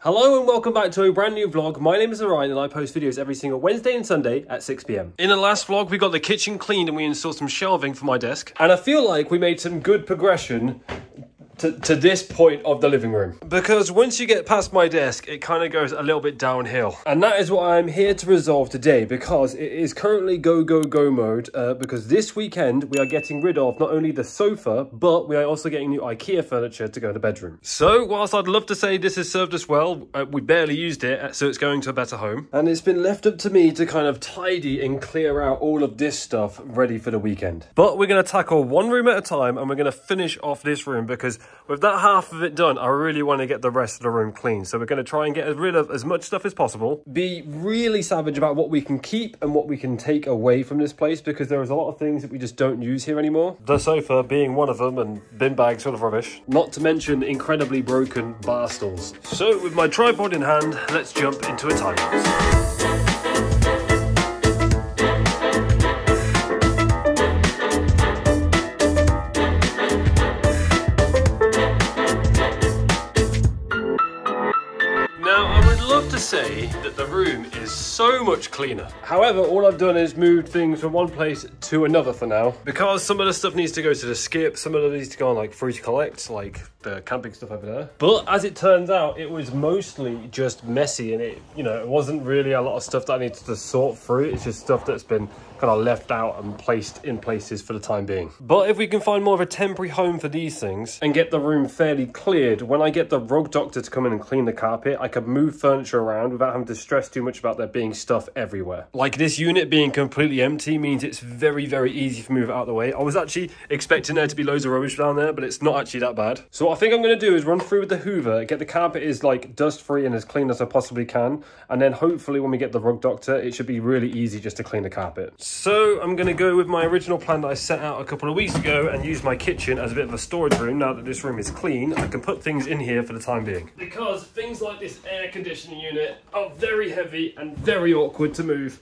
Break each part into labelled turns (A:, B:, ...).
A: Hello and welcome back to a brand new vlog. My name is Orion and I post videos every single Wednesday and Sunday at 6 PM. In the last vlog, we got the kitchen cleaned and we installed some shelving for my desk. And I feel like we made some good progression to this point of the living room. Because once you get past my desk, it kind of goes a little bit downhill. And that is what I'm here to resolve today, because it is currently go, go, go mode. Because this weekend, we are getting rid of not only the sofa, but we are also getting new IKEA furniture to go in the bedroom. So whilst I'd love to say this has served us well, we barely used it, so it's going to a better home. And it's been left up to me to kind of tidy and clear out all of this stuff ready for the weekend. But we're going to tackle one room at a time, and we're going to finish off this room because with that half of it done, I really want to get the rest of the room clean. So we're going to try and get rid of as much stuff as possible. Be really savage about what we can keep and what we can take away from this place, because there is a lot of things that we just don't use here anymore. The sofa being one of them, and bin bags full of rubbish. Not to mention incredibly broken bar stools. So with my tripod in hand, let's jump into a time lapse. To say that the room is so much cleaner. However, all I've done is moved things from one place to another for now, because some of the stuff needs to go to the skip, some of it needs to go on like free to collect, like the camping stuff over there. But as it turns out, it was mostly just messy, and it wasn't really a lot of stuff that I needed to sort through. It's just stuff that's been kind of left out and placed in places for the time being. But if we can find more of a temporary home for these things and get the room fairly cleared, when I get the rug doctor to come in and clean the carpet, I can move furniture around without having to stress too much about there being stuff everywhere. Like this unit being completely empty means it's very, very easy to move it out of the way. I was actually expecting there to be loads of rubbish down there, but it's not actually that bad. So what I think I'm going to do is run through with the Hoover, get the carpet as like dust free and as clean as I possibly can, and then hopefully when we get the rug doctor, it should be really easy just to clean the carpet. So I'm going to go with my original plan that I set out a couple of weeks ago and use my kitchen as a bit of a storage room. Now that this room is clean, I can put things in here for the time being. Because things like this air conditioning unit are very heavy and very awkward to move.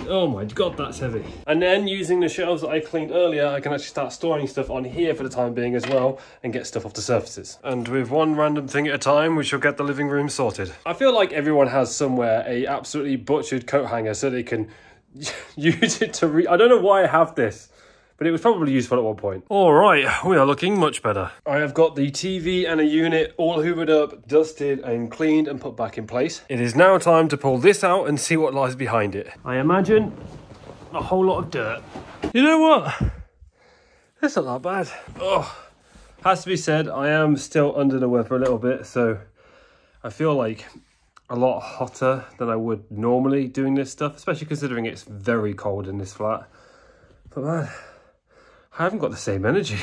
A: Oh my god, that's heavy. And then using the shelves that I cleaned earlier, I can actually start storing stuff on here for the time being as well, and get stuff off the surfaces. And with one random thing at a time, we shall get the living room sorted. I feel like everyone has somewhere a absolutely butchered coat hanger so they can use it to I don't know why I have this, but it was probably useful at one point. All right, we are looking much better. I have got the TV and a unit all hoovered up, dusted and cleaned and put back in place. It is now time to pull this out and see what lies behind it. I imagine a whole lot of dirt. You know what? It's not that bad. Oh, has to be said, I am still under the weather a little bit, so I feel like a lot hotter than I would normally doing this stuff, especially considering it's very cold in this flat. But man, I haven't got the same energy.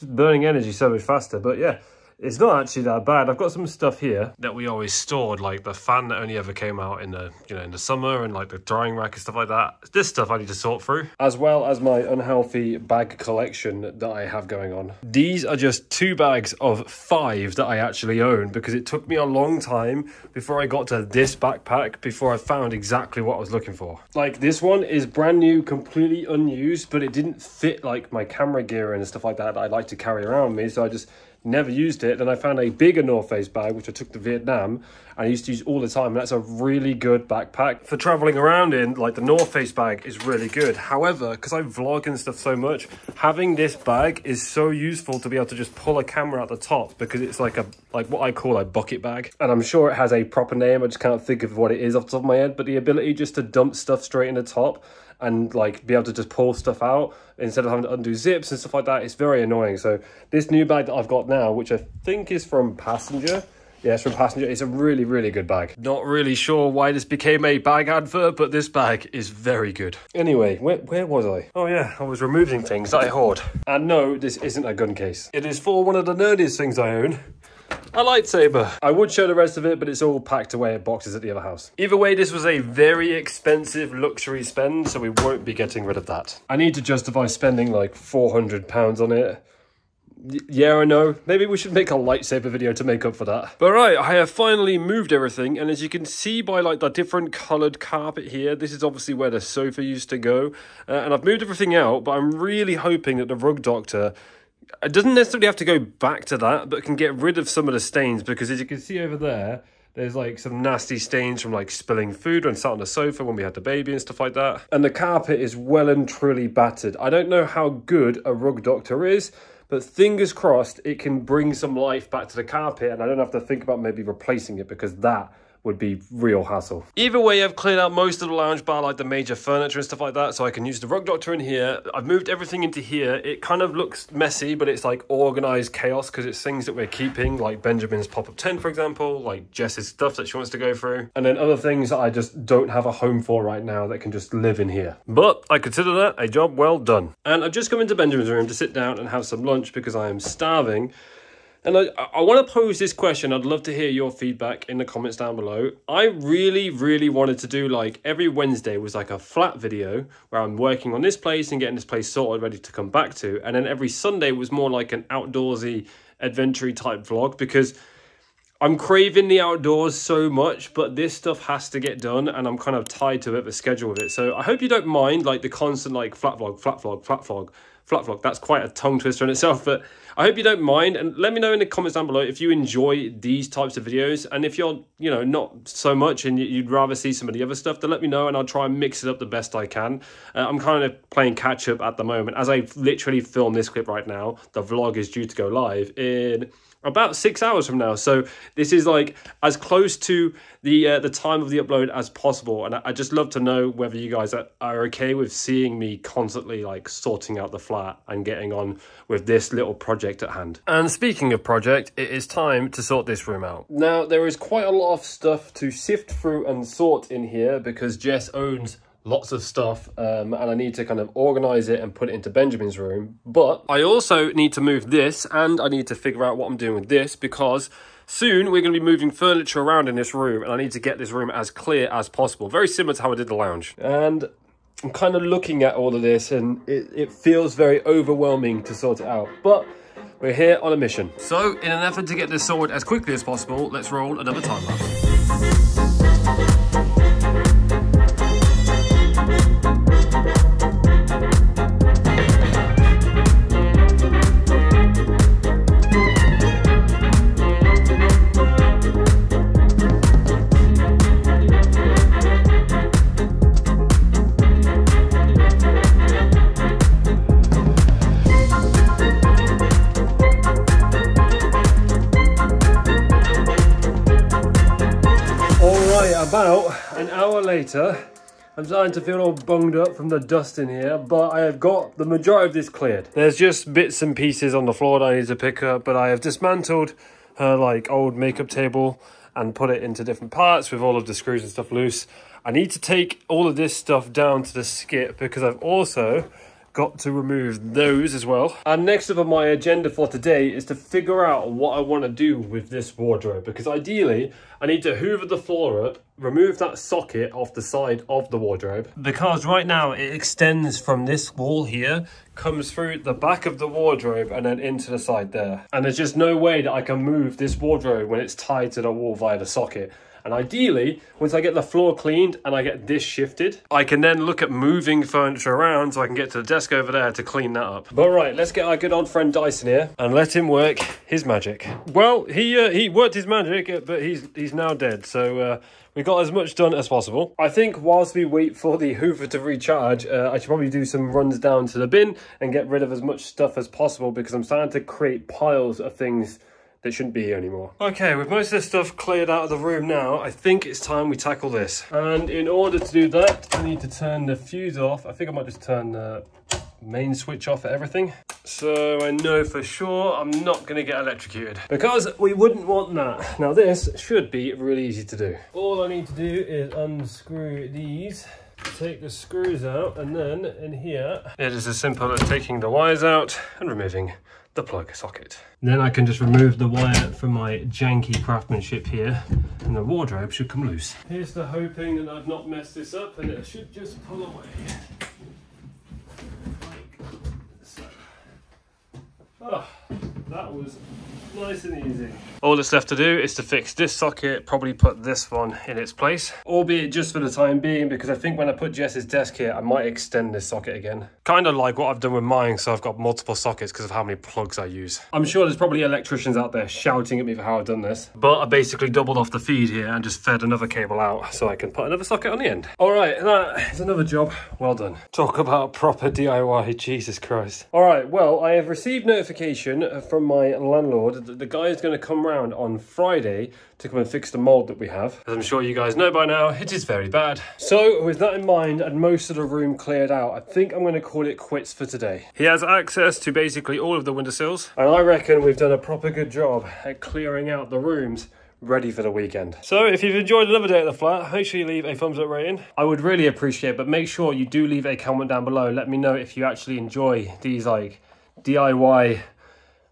A: Just burning energy so much faster. But yeah, it's not actually that bad. I've got some stuff here that we always stored, like the fan that only ever came out in the in the summer, and like the drying rack and stuff like that. This stuff I need to sort through, as well as my unhealthy bag collection that I have going on. These are just 2 bags of 5 that I actually own, because it took me a long time before I got to this backpack, before I found exactly what I was looking for. Like this one is brand new, completely unused, but it didn't fit like my camera gear and stuff like that I like to carry around me, so I just never used it. Then I found a bigger North Face bag, which I took to Vietnam, and I used to use all the time, and that's a really good backpack for traveling around in. Like the North Face bag is really good. However, because I vlog and stuff so much, having this bag is so useful to be able to just pull a camera out the top, because it's like what I call a bucket bag. And I'm sure it has a proper name, I just can't think of what it is off the top of my head, but the ability just to dump stuff straight in the top and like be able to just pull stuff out instead of having to undo zips and stuff like that, it's very annoying. So this new bag that I've got now, which I think is from Passenger, yeah, it's from Passenger, it's a really, really good bag. Not really sure why this became a bag advert, but this bag is very good. Anyway, where was I? Oh yeah, I was removing things that I hoard. And no, this isn't a gun case. It is for one of the nerdiest things I own. A lightsaber. I would show the rest of it, but it's all packed away in boxes at the other house. Either way, this was a very expensive luxury spend, so we won't be getting rid of that. I need to justify spending like £400 on it. Yeah, I know. Maybe we should make a lightsaber video to make up for that. But right, I have finally moved everything, and as you can see by like the different coloured carpet here, this is obviously where the sofa used to go. And I've moved everything out, but I'm really hoping that the rug doctor It doesn't necessarily have to go back to that, but can get rid of some of the stains, because as you can see over there, there's like some nasty stains from like spilling food when sat on the sofa when we had the baby and stuff like that. And the carpet is well and truly battered. I don't know how good a rug doctor is, but fingers crossed it can bring some life back to the carpet and I don't have to think about maybe replacing it, because that would be real hassle. Either way, I've cleared out most of the lounge bar, like the major furniture and stuff like that, so I can use the rug doctor in here. I've moved everything into here. It kind of looks messy, but it's like organized chaos because it's things that we're keeping, like Benjamin's pop-up tent, for example, like Jess's stuff that she wants to go through, and then other things that I just don't have a home for right now that can just live in here. But I consider that a job well done. And I've just come into Benjamin's room to sit down and have some lunch because I am starving. And I want to pose this question. I'd love to hear your feedback in the comments down below. I really wanted to do, like, every Wednesday was like a flat video where I'm working on this place and getting this place sorted, ready to come back to. And then every Sunday was more like an outdoorsy, adventure type vlog, because I'm craving the outdoors so much, but this stuff has to get done and I'm kind of tied to a bit of a schedule with it. So I hope you don't mind, like, the constant, like, flat vlog, flat vlog, flat vlog, flat vlog. That's quite a tongue twister in itself, but I hope you don't mind, and let me know in the comments down below if you enjoy these types of videos, and if you're, you know, not so much and you'd rather see some of the other stuff, then let me know and I'll try and mix it up the best I can. I'm kind of playing catch up at the moment. As I literally film this clip right now, the vlog is due to go live in about 6 hours from now, so this is like as close to the time of the upload as possible, and I just love to know whether you guys are okay with seeing me constantly like sorting out the flat and getting on with this little project at hand. And speaking of project, it is time to sort this room out. Now, there is quite a lot of stuff to sift through and sort in here because Jess owns lots of stuff, and I need to kind of organize it and put it into Benjamin's room. But I also need to move this, and I need to figure out what I'm doing with this, because soon we're going to be moving furniture around in this room, and I need to get this room as clear as possible, very similar to how I did the lounge. And I'm kind of looking at all of this, and it feels very overwhelming to sort it out, but we're here on a mission. So in an effort to get this sorted as quickly as possible, let's roll another time lapse. About an hour later, I'm starting to feel all bunged up from the dust in here, but I have got the majority of this cleared. There's just bits and pieces on the floor that I need to pick up, but I have dismantled her like old makeup table and put it into different parts with all of the screws and stuff loose. I need to take all of this stuff down to the skip because I've also got to remove those as well. And next up on my agenda for today is to figure out what I want to do with this wardrobe, because ideally I need to hoover the floor up, remove that socket off the side of the wardrobe, because right now it extends from this wall here, comes through the back of the wardrobe and then into the side there, and there's just no way that I can move this wardrobe when it's tied to the wall via the socket. And ideally, once I get the floor cleaned and I get this shifted, I can then look at moving furniture around so I can get to the desk over there to clean that up. But right, let's get our good old friend Dyson here and let him work his magic. Well, he worked his magic, but he's now dead, so we got as much done as possible. I think whilst we wait for the hoover to recharge, I should probably do some runs down to the bin and get rid of as much stuff as possible, because I'm starting to create piles of things that shouldn't be here anymore. Okay, with most of this stuff cleared out of the room now, I think it's time we tackle this. And in order to do that, I need to turn the fuse off. I think I might just turn the main switch off for everything, so I know for sure I'm not going to get electrocuted, because we wouldn't want that. Now this should be really easy to do. All I need to do is unscrew these, take the screws out, and then in here it is as simple as taking the wires out and removing the plug socket. Then I can just remove the wire from my janky craftsmanship here, and the wardrobe should come loose. Here's the hoping that I've not messed this up, and it should just pull away. Like so. Oh, That was nice and easy. All that's left to do is to fix this socket, probably put this one in its place, albeit just for the time being, because I think when I put Jess's desk here, I might extend this socket again. Kind of like what I've done with mine, so I've got multiple sockets because of how many plugs I use. I'm sure there's probably electricians out there shouting at me for how I've done this, but I basically doubled off the feed here and just fed another cable out so I can put another socket on the end. All right, that is another job well done. Talk about proper DIY, Jesus Christ. All right, well, I have received notification from my landlord that the guy is going to come round on Friday to come and fix the mold that we have. As I'm sure you guys know by now, it is very bad. So with that in mind and most of the room cleared out, I think I'm going to call it quits for today. He has access to basically all of the windowsills, and I reckon we've done a proper good job at clearing out the rooms ready for the weekend. So if you've enjoyed another day at the flat, make sure you leave a thumbs up rating. I would really appreciate it, but make sure you do leave a comment down below. Let me know if you actually enjoy these like DIY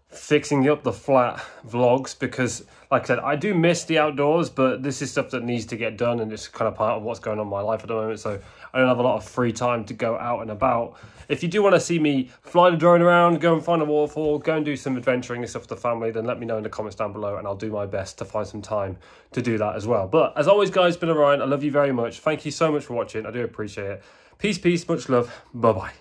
A: fixing up the flat vlogs, because like I said, I do miss the outdoors, but this is stuff that needs to get done, and it's kind of part of what's going on in my life at the moment, so I don't have a lot of free time to go out and about. If you do want to see me fly the drone around, go and find a waterfall, go and do some adventuring and stuff with the family, then let me know in the comments down below, and I'll do my best to find some time to do that as well. But as always, guys, it's been Orion. I love you very much. Thank you so much for watching. I do appreciate it. Peace, peace, much love. Bye-bye.